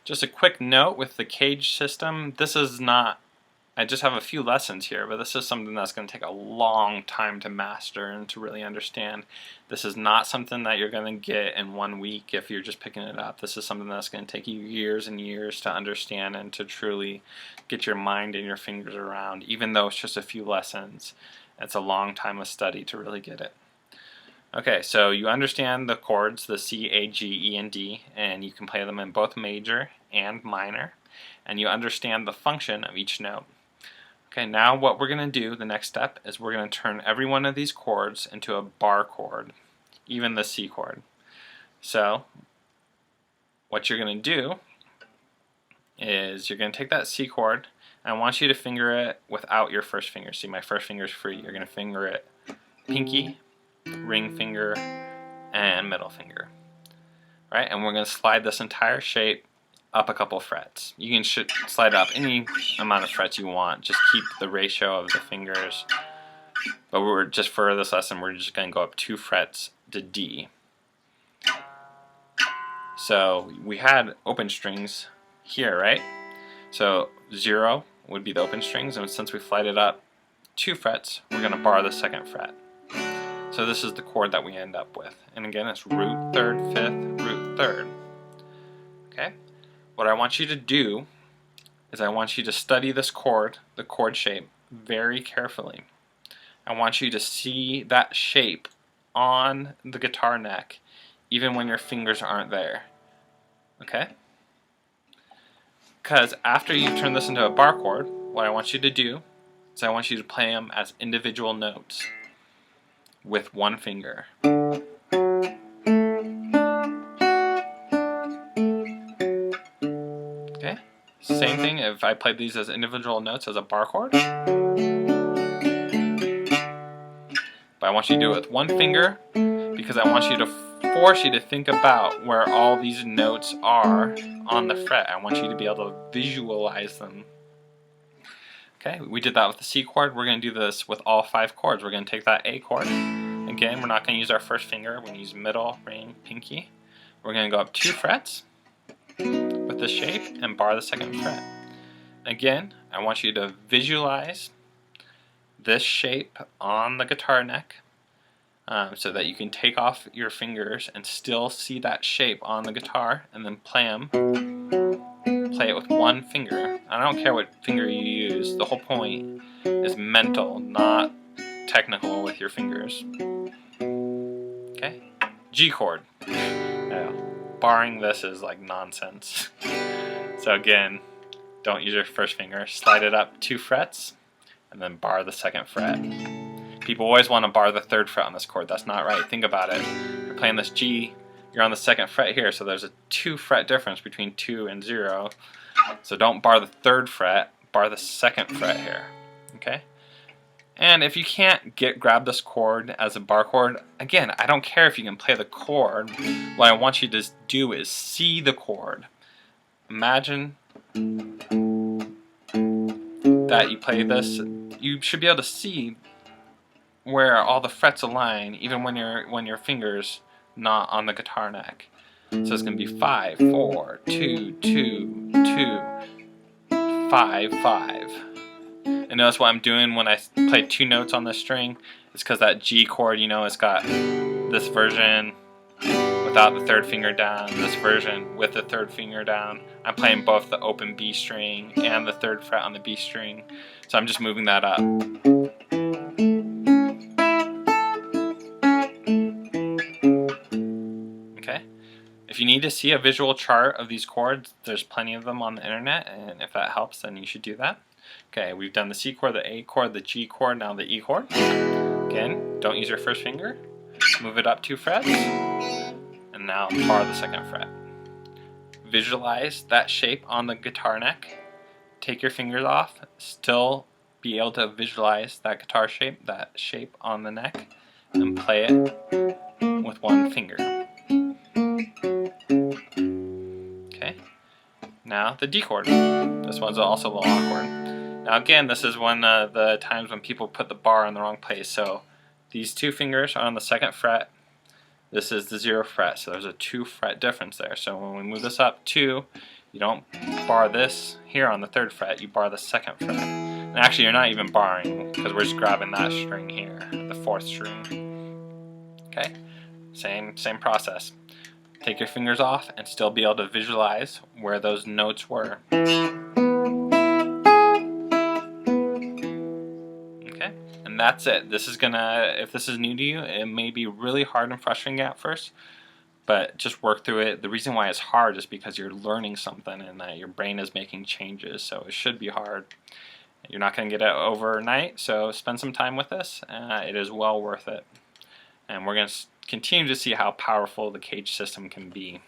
Just a quick note with the cage system, this is not, I just have a few lessons here, but this is something that's going to take a long time to master and to really understand. This is not something that you're going to get in 1 week if you're just picking it up. This is something that's going to take you years and years to understand and to truly get your mind and your fingers around. Even though it's just a few lessons, it's a long time of study to really get it. Okay, so you understand the chords, the C, A, G, E, and D, and you can play them in both major and minor, and you understand the function of each note. Okay, now what we're going to do, the next step, is we're going to turn every one of these chords into a bar chord, even the C chord. So, what you're going to do is you're going to take that C chord, and I want you to finger it without your first finger. See, my first finger is free. You're going to finger it pinky, ring finger, and middle finger. Right? And we're going to slide this entire shape up a couple frets. You can slide up any amount of frets you want. Just keep the ratio of the fingers. But we're just for this lesson, we're just going to go up 2 frets to D. So we had open strings here, right? So 0 would be the open strings, and since we slide it up 2 frets, we're going to bar the 2nd fret. So this is the chord that we end up with. And again, it's root 3rd, 5th, root 3rd. Okay? What I want you to do is I want you to study this chord, the chord shape, very carefully. I want you to see that shape on the guitar neck, even when your fingers aren't there. Okay? Because after you turn this into a bar chord, what I want you to do is I want you to play them as individual notes with 1 finger. Okay? Same thing if I played these as individual notes as a bar chord. But I want you to do it with 1 finger because I want you to force you to think about where all these notes are on the fret. I want you to be able to visualize them. Okay, we did that with the C chord. We're going to do this with all 5 chords. We're going to take that A chord. Again, we're not going to use our first finger. We're going to use middle, ring, pinky. We're going to go up 2 frets with this shape and bar the 2nd fret. Again, I want you to visualize this shape on the guitar neck so that you can take off your fingers and still see that shape on the guitar and then play it with 1 finger. I don't care what finger you use. The whole point is mental, not technical with your fingers. Okay? G chord. Barring this is like nonsense. So again, don't use your first finger. Slide it up 2 frets and then bar the 2nd fret. People always want to bar the 3rd fret on this chord. That's not right. Think about it. You're playing this G, you're on the 2nd fret here, so there's a 2 fret difference between 2 and 0. So don't bar the 3rd fret, bar the 2nd fret here. Okay? And if you can't grab this chord as a bar chord, again, I don't care if you can play the chord. What I want you to do is see the chord. Imagine that you play this. You should be able to see where all the frets align, even when your fingers not on the guitar neck. So it's going to be 5, 4, 2, 2, 2, 5, 5. And notice what I'm doing when I play 2 notes on this string. It's because that G chord, it's got this version without the 3rd finger down, this version with the 3rd finger down. I'm playing both the open B string and the 3rd fret on the B string. So I'm just moving that up. Okay? If you need to see a visual chart of these chords, there's plenty of them on the internet, and if that helps, then you should do that. Okay, we've done the C chord, the A chord, the G chord, now the E chord. Again, don't use your first finger. Move it up 2 frets, and now bar the 2nd fret. Visualize that shape on the guitar neck. Take your fingers off, still be able to visualize that guitar shape, that shape on the neck, and play it with 1 finger. Okay, now the D chord. This one's also a little awkward. Now again, this is one of the times when people put the bar in the wrong place. So these 2 fingers are on the 2nd fret. This is the 0th fret, so there's a 2 fret difference there. So when we move this up 2, You don't bar this here on the 3rd fret, you bar the 2nd fret. And actually you're not even barring, because we're just grabbing that string here, the 4th string. Okay, same process. Take your fingers off and still be able to visualize where those notes were. Okay, and that's it. This is gonna, if this is new to you, it may be really hard and frustrating at first, but just work through it. The reason why it's hard is because you're learning something and that your brain is making changes, so it should be hard. You're not going to get it overnight, so spend some time with this. It is well worth it. And we're going to continue to see how powerful the cage system can be.